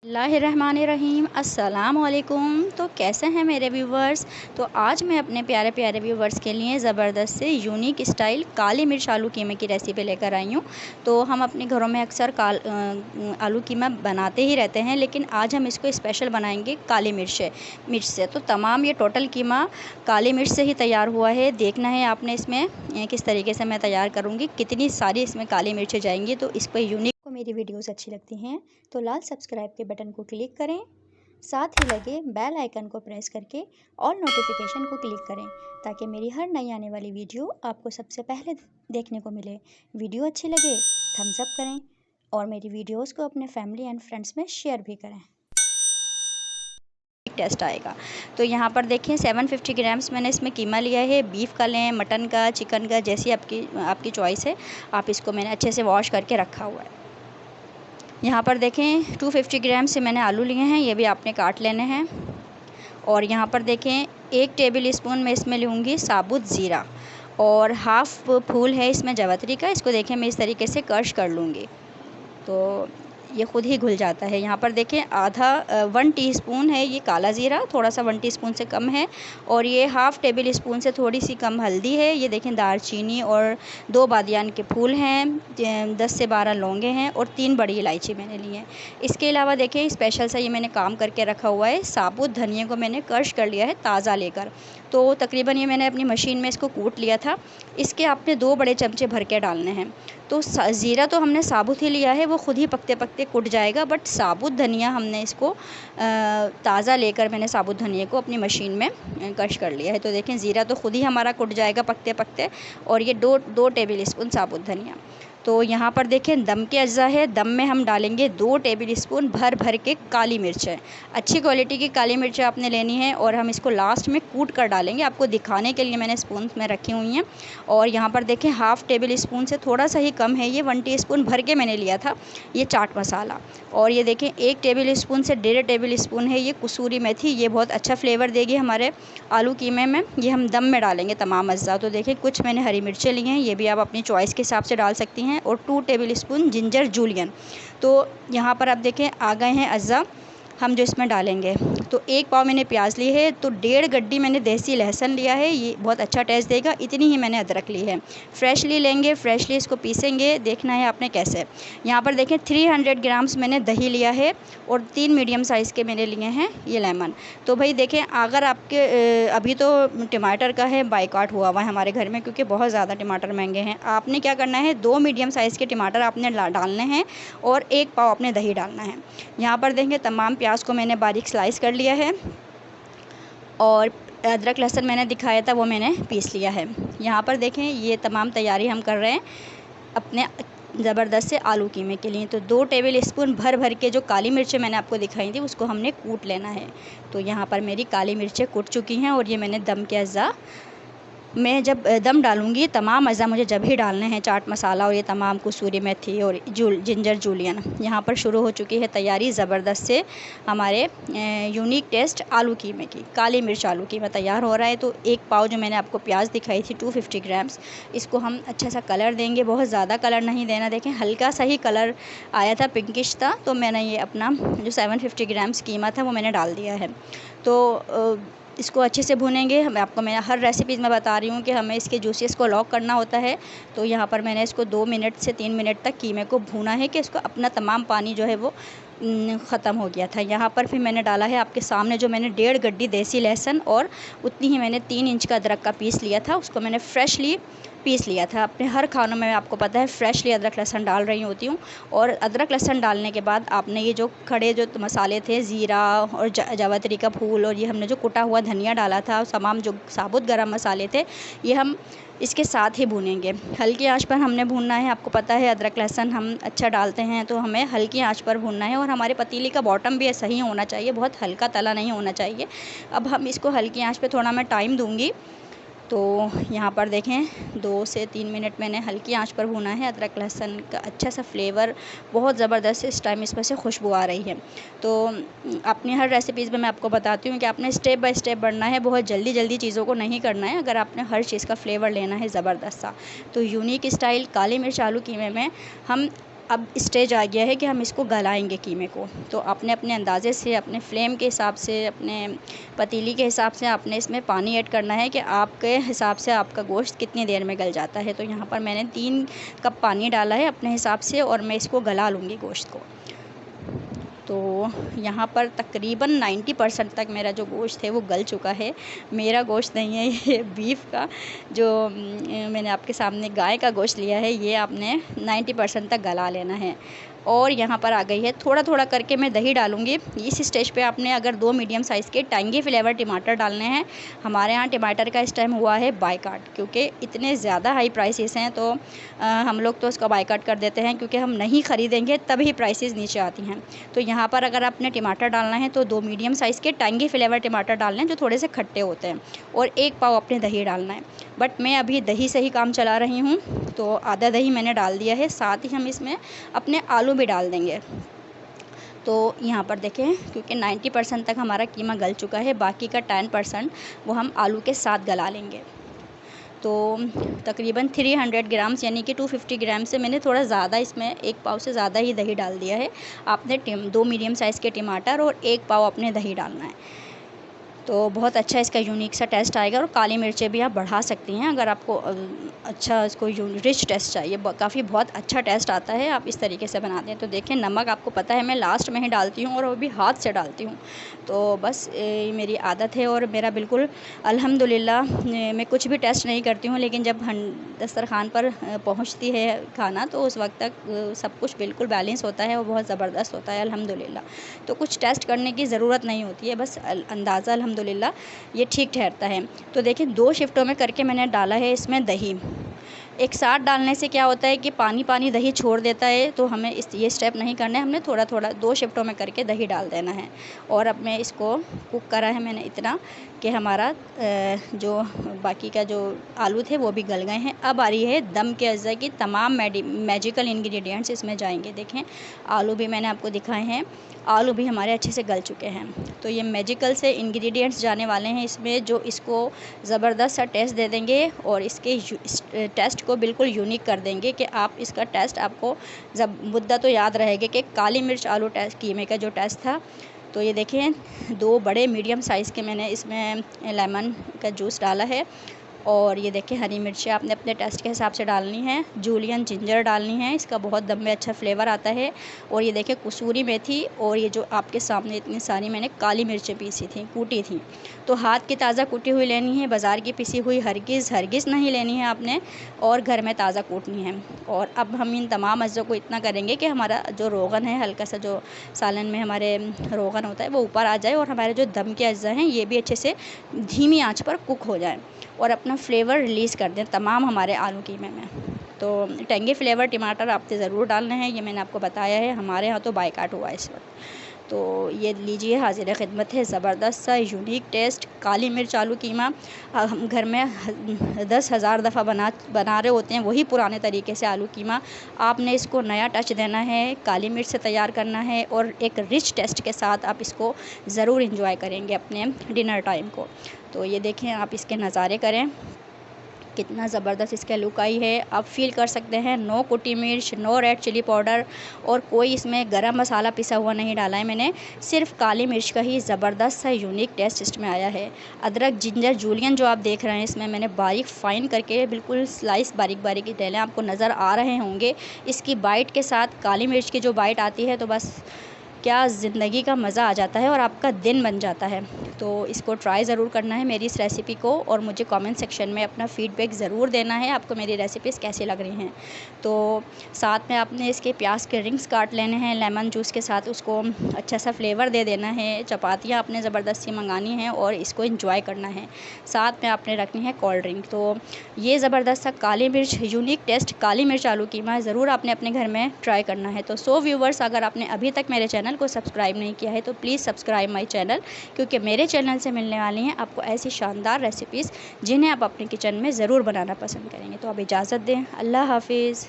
बिस्मिल्लाहिर्रहमानिर्रहीम अस्सलाम वालेकुम। तो कैसे हैं मेरे व्यूवर्स। तो आज मैं अपने प्यारे प्यारे व्यूवर्स के लिए ज़बरदस्त से यूनिक स्टाइल काली मिर्च आलू कीमे की रेसिपी लेकर आई हूँ। तो हम अपने घरों में अक्सर आलू कीमा बनाते ही रहते हैं, लेकिन आज हम इसको स्पेशल बनाएंगे काली मिर्च से। तो तमाम ये टोटल कीमा काली मिर्च से ही तैयार हुआ है। देखना है आपने इसमें किस तरीके से मैं तैयार करूँगी, कितनी सारी इसमें काली मिर्चें जाएंगी। तो इस पर यूनिक को मेरी वीडियोस अच्छी लगती हैं तो लाल सब्सक्राइब के बटन को क्लिक करें, साथ ही लगे बेल आइकन को प्रेस करके ऑल नोटिफिकेशन को क्लिक करें, ताकि मेरी हर नई आने वाली वीडियो आपको सबसे पहले देखने को मिले। वीडियो अच्छी लगे थम्स अप करें और मेरी वीडियोस को अपने फैमिली एंड फ्रेंड्स में शेयर भी करें, टेस्ट आएगा। तो यहाँ पर देखें 750 ग्राम्स मैंने इसमें कीमा लिया है। बीफ का लें, मटन का, चिकन का, जैसी आपकी चॉइस है। आप इसको मैंने अच्छे से वॉश करके रखा हुआ है। यहाँ पर देखें 250 ग्राम से मैंने आलू लिए हैं, ये भी आपने काट लेने हैं। और यहाँ पर देखें 1 टेबल स्पून मैं इसमें लूँगी साबुत ज़ीरा, और हाफ़ फूल है इसमें जावित्री का। इसको देखें मैं इस तरीके से क्रश कर लूँगी तो ये ख़ुद ही घुल जाता है। यहाँ पर देखें 1 टीस्पून है ये काला ज़ीरा, थोड़ा सा 1 टीस्पून से कम है। और ये हाफ़ टेबल स्पून से थोड़ी सी कम हल्दी है। ये देखें दालचीनी और 2 बादियान के फूल हैं, 10 से 12 लौंगे हैं और 3 बड़ी इलायची मैंने ली हैं। इसके अलावा देखें स्पेशल सा ये मैंने काम करके रखा हुआ है, साबुत धनिया को मैंने क्रश कर लिया है ताज़ा लेकर। तो तकरीबन ये मैंने अपनी मशीन में इसको कूट लिया था। इसके आपने 2 बड़े चमचे भर के डालने हैं। तो ज़ीरा तो हमने साबुत ही लिया है, वो खुद ही पकते पकते कुट जाएगा। बट साबुत धनिया हमने इसको ताज़ा लेकर मैंने साबुत धनिया को अपनी मशीन में क्रश कर लिया है। तो देखें ज़ीरा तो खुद ही हमारा कुट जाएगा पकते पकते। और ये 2 टेबल स्पून साबुत धनिया। तो यहाँ पर देखें दम के अज्जा है। दम में हम डालेंगे 2 टेबल स्पून भर भर के काली मिर्च है। अच्छी क्वालिटी की काली मिर्च आपने लेनी है और हम इसको लास्ट में कूट कर डालेंगे। आपको दिखाने के लिए मैंने स्पून में रखी हुई हैं। और यहाँ पर देखें हाफ़ टेबल स्पून से थोड़ा सा ही कम है, ये 1 टीस्पून भर के मैंने लिया था ये चाट मसाला। और ये देखें 1 टेबल स्पून से 1.5 टेबल स्पून है ये कसूरी मेथी। ये बहुत अच्छा फ्लेवर देगी हमारे आलू कीमे में। ये हम दम में डालेंगे तमाम अज्जा। तो देखें कुछ मैंने हरी मिर्चें ली हैं, ये भी आप अपनी चॉइस के हिसाब से डाल सकती हैं। और 2 टेबल स्पून जिंजर जूलियन। तो यहाँ पर आप देखें आ गए हैं अज्जा हम जो इसमें डालेंगे। तो 1 पाव मैंने प्याज ली है, तो 1.5 गड्डी मैंने देसी लहसुन लिया है, ये बहुत अच्छा टेस्ट देगा। इतनी ही मैंने अदरक ली है, फ्रेशली लेंगे, फ्रेशली इसको पीसेंगे। देखना है आपने कैसे। यहाँ पर देखें 300 ग्राम्स मैंने दही लिया है और 3 मीडियम साइज़ के मैंने लिए हैं ये लेमन। तो भाई देखें अगर आपके अभी तो टमाटर का है बाइकआउट हुआ है हमारे घर में, क्योंकि बहुत ज़्यादा टमाटर महंगे हैं। आपने क्या करना है 2 मीडियम साइज़ के टमाटर आपने डालने हैं और 1 पाव आपने दही डालना है। यहाँ पर देखें तमाम प्याज को मैंने बारीक स्लाइस कर लिया है और अदरक लहसुन मैंने दिखाया था वो मैंने पीस लिया है। यहाँ पर देखें ये तमाम तैयारी हम कर रहे हैं अपने ज़बरदस्त से आलू कीमे के लिए। तो 2 टेबल स्पून भर भर के जो काली मिर्चें मैंने आपको दिखाई थी उसको हमने कूट लेना है। तो यहाँ पर मेरी काली मिर्चें कूट चुकी हैं और ये मैंने दम के अज्जा मैं जब दम डालूँगी तमाम अज़ा मुझे जब ही डालने हैं, चाट मसाला और ये तमाम कसूरी मेथी और जिंजर जूलियन। यहाँ पर शुरू हो चुकी है तैयारी ज़बरदस्त से हमारे यूनिक टेस्ट आलू कीमे की। काली मिर्च आलू कीमा तैयार हो रहा है। तो 1 पाव जो मैंने आपको प्याज दिखाई थी 250 ग्राम्स, इसको हम अच्छा सा कलर देंगे। बहुत ज़्यादा कलर नहीं देना। देखें हल्का सा ही कलर आया था, पिंकिश था। तो मैंने ये अपना जो 750 ग्राम्स कीमा था वो मैंने डाल दिया है। तो इसको अच्छे से भूनेंगे। मैं हर रेसिपी में बता रही हूँ कि हमें इसके जूसेस को लॉक करना होता है। तो यहाँ पर मैंने इसको 2 मिनट से 3 मिनट तक कीमे को भूना है कि इसको अपना तमाम पानी जो है वो ख़त्म हो गया था। यहाँ पर फिर मैंने डाला है आपके सामने जो मैंने 1.5 गड्डी देसी लहसुन और उतनी ही मैंने 3 इंच का अदरक का पीस लिया था, उसको मैंने फ्रेशली पीस लिया था। अपने हर खानों में आपको पता है फ्रेशली अदरक लहसुन डाल रही होती हूँ। और अदरक लहसुन डालने के बाद आपने ये जो खड़े जो मसाले थे ज़ीरा और जावित्री का फूल और ये हमने जो कुटा हुआ धनिया डाला था, तमाम जो साबुत गरम मसाले थे, ये हम इसके साथ ही भूनेंगे। हल्की आंच पर हमने भूनना है। आपको पता है अदरक लहसुन हम अच्छा डालते हैं तो हमें हल्की आंच पर भूनना है। और हमारे पतीली का बॉटम भी सही होना चाहिए, बहुत हल्का तला नहीं होना चाहिए। अब हम इसको हल्की आंच पे थोड़ा मैं टाइम दूंगी। तो यहाँ पर देखें 2 से 3 मिनट मैंने हल्की आंच पर भूना है। अदरक लहसुन का अच्छा सा फ्लेवर बहुत ज़बरदस्त इस टाइम इसमें से खुशबू आ रही है। तो अपनी हर रेसिपीज़ में मैं आपको बताती हूँ कि आपने स्टेप बाय स्टेप बढ़ना है, बहुत जल्दी जल्दी चीज़ों को नहीं करना है अगर आपने हर चीज़ का फ्लेवर लेना है ज़बरदस्त सा। तो यूनिक स्टाइल काली मिर्च आलू कीमे में हम अब स्टेज आ गया है कि हम इसको गलाएंगे कीमे को। तो अपने अपने अंदाज़े से, अपने फ्लेम के हिसाब से, अपने पतीली के हिसाब से आपने इसमें पानी ऐड करना है कि आपके हिसाब से आपका गोश्त कितनी देर में गल जाता है। तो यहाँ पर मैंने 3 कप पानी डाला है अपने हिसाब से और मैं इसको गला लूँगी गोश्त को। तो यहाँ पर तकरीबन 90% तक मेरा जो गोश्त है वो गल चुका है। मेरा गोश्त नहीं है ये, बीफ का जो मैंने आपके सामने गाय का गोश्त लिया है, ये आपने 90% तक गला लेना है। और यहाँ पर आ गई है, थोड़ा थोड़ा करके मैं दही डालूँगी। इस स्टेज पे आपने अगर 2 मीडियम साइज़ के टैंगी फ्लेवर टमाटर डालने हैं। हमारे यहाँ टमाटर का इस टाइम हुआ है बायकॉट, क्योंकि इतने ज़्यादा हाई प्राइसेस हैं। तो हम लोग तो उसका बायकॉट कर देते हैं, क्योंकि हम नहीं ख़रीदेंगे तभी प्राइसेस नीचे आती हैं। तो यहाँ पर अगर आपने टमाटर डालना है तो 2 मीडियम साइज़ के टैंगी फ्लेवर टमाटर डालने हैं, जो थोड़े से खट्टे होते हैं, और 1 पाव अपने दही डालना है। बट मैं अभी दही से ही काम चला रही हूँ, तो आधा दही मैंने डाल दिया है। साथ ही हम इसमें अपने आलू भी डाल देंगे। तो यहाँ पर देखें, क्योंकि 90% तक हमारा कीमा गल चुका है, बाकी का 10% वो हम आलू के साथ गला लेंगे। तो तकरीबन 300 ग्राम्स यानी कि 250 ग्राम से मैंने थोड़ा ज़्यादा, इसमें 1 पाव से ज़्यादा ही दही डाल दिया है। आपने 2 मीडियम साइज़ के टमाटर और 1 पाव अपने दही डालना है। तो बहुत अच्छा इसका यूनिक सा टेस्ट आएगा। और काली मिर्चें भी आप बढ़ा सकती हैं अगर आपको अच्छा इसको रिच टेस्ट चाहिए। काफ़ी बहुत अच्छा टेस्ट आता है, आप इस तरीके से बनाते हैं। तो देखिए, नमक आपको पता है मैं लास्ट में ही डालती हूँ, और वो भी हाथ से डालती हूँ। तो बस मेरी आदत है, और मेरा बिल्कुल अल्हम्दुलिल्लाह मैं कुछ भी टेस्ट नहीं करती हूँ, लेकिन जब दस्तरखान पर पहुँचती है खाना, तो उस वक्त तक सब कुछ बिल्कुल बैलेंस होता है और बहुत ज़बरदस्त होता है अल्हम्दुलिल्लाह। तो कुछ टेस्ट करने की ज़रूरत नहीं होती है, बस अंदाज़ा अल्हम्दुलिल्लाह ये ठीक ठहरता है। तो देखिए, 2 शिफ्टों में करके मैंने डाला है इसमें दही। एक साथ डालने से क्या होता है कि पानी पानी दही छोड़ देता है, तो हमें ये स्टेप नहीं करना है। हमने थोड़ा थोड़ा 2 शिफ्टों में करके दही डाल देना है। और अब मैं इसको कुक करा है मैंने इतना कि हमारा जो बाकी का जो आलू थे वो भी गल गए हैं। अब आ रही है दम के अज़्ज़ा की तमाम मैजिकल इंग्रेडिएंट्स इसमें जाएंगे। देखें, आलू भी मैंने आपको दिखाए हैं, आलू भी हमारे अच्छे से गल चुके हैं। तो ये मैजिकल से इंग्रेडिएंट्स जाने वाले हैं इसमें, जो इसको ज़बरदस्त सा टेस्ट दे देंगे और इसके टेस्ट को बिल्कुल यूनिक कर देंगे कि आप इसका टेस्ट आपको जब मुद्दा तो याद रहेगा कि काली मिर्च आलू टेस्ट कीमे का जो टेस्ट था। तो ये देखें, 2 बड़े मीडियम साइज़ के मैंने इसमें लेमन का जूस डाला है। और ये देखिए, हरी मिर्ची आपने अपने टेस्ट के हिसाब से डालनी है। जूलियन जिंजर डालनी है, इसका बहुत दम में अच्छा फ्लेवर आता है। और ये देखिए, कसूरी मेथी, और ये जो आपके सामने इतनी सारी मैंने काली मिर्चें पीसी थी, कूटी थी। तो हाथ की ताज़ा कूटी हुई लेनी है, बाज़ार की पिसी हुई हरगिज़ नहीं लेनी है आपने, और घर में ताज़ा कूटनी है। और अब हम इन तमाम अज़्ज़ों को इतना करेंगे कि हमारा जो रोगन है, हल्का सा जो सालन में हमारे रोगन होता है वो ऊपर आ जाए, और हमारे जो दम के अज़्ज़ा हैं ये भी अच्छे से धीमी आँच पर कुक हो जाए और अपना फ्लेवर रिलीज़ कर दें तमाम हमारे आलू कीमे में। तो टेंगी फ्लेवर टमाटर आपने ज़रूर डालने हैं, ये मैंने आपको बताया है। हमारे यहाँ तो बायकॉट हुआ है इस वक्त। तो ये लीजिए, हाजिर खिदमत है ज़बरदस्त सा यूनिक टेस्ट काली मिर्च आलू कीमा। हम घर में 10,000 दफ़ा बना रहे होते हैं वही पुराने तरीके से आलू कीमा। आपने इसको नया टच देना है, काली मिर्च से तैयार करना है, और एक रिच टेस्ट के साथ आप इसको ज़रूर इंजॉय करेंगे अपने डिनर टाइम को। तो ये देखें, आप इसके नज़ारे करें, कितना ज़बरदस्त इसका लुक आई है। आप फील कर सकते हैं, नो कुटी मिर्च, नो रेड चिली पाउडर, और कोई इसमें गरम मसाला पिसा हुआ नहीं डाला है मैंने। सिर्फ काली मिर्च का ही ज़बरदस्त सा यूनिक टेस्ट इसमें आया है। अदरक, जिंजर, जूलियन जो आप देख रहे हैं, इसमें मैंने बारीक फ़ाइन करके बिल्कुल स्लाइस बारीक बारीक डाले, आपको नज़र आ रहे होंगे। इसकी बाइट के साथ काली मिर्च की जो बाइट आती है, तो बस क्या ज़िंदगी का मज़ा आ जाता है और आपका दिन बन जाता है। तो इसको ट्राई ज़रूर करना है मेरी इस रेसिपी को, और मुझे कमेंट सेक्शन में अपना फ़ीडबैक ज़रूर देना है आपको मेरी रेसिपीज़ कैसी लग रही हैं। तो साथ में आपने इसके प्याज के रिंग्स काट लेने हैं लेमन जूस के साथ, उसको अच्छा सा फ्लेवर दे देना है। चपातियाँ आपने ज़बरदस्ती मंगानी हैं और इसको इंजॉय करना है। साथ में आपने रखनी है कोल्ड ड्रिंक। तो ये ज़बरदस्त सा काली मिर्च यूनिक टेस्ट काली मिर्च आलू कीमा ज़रूर आपने अपने घर में ट्राई करना है। तो व्यूवर्स, अगर आपने अभी तक मेरे चैनल को सब्सक्राइब नहीं किया है तो प्लीज़ सब्सक्राइब माय चैनल, क्योंकि मेरे चैनल से मिलने वाली हैं आपको ऐसी शानदार रेसिपीज़ जिन्हें आप अपने किचन में ज़रूर बनाना पसंद करेंगे। तो अब इजाज़त दें, अल्लाह हाफिज़।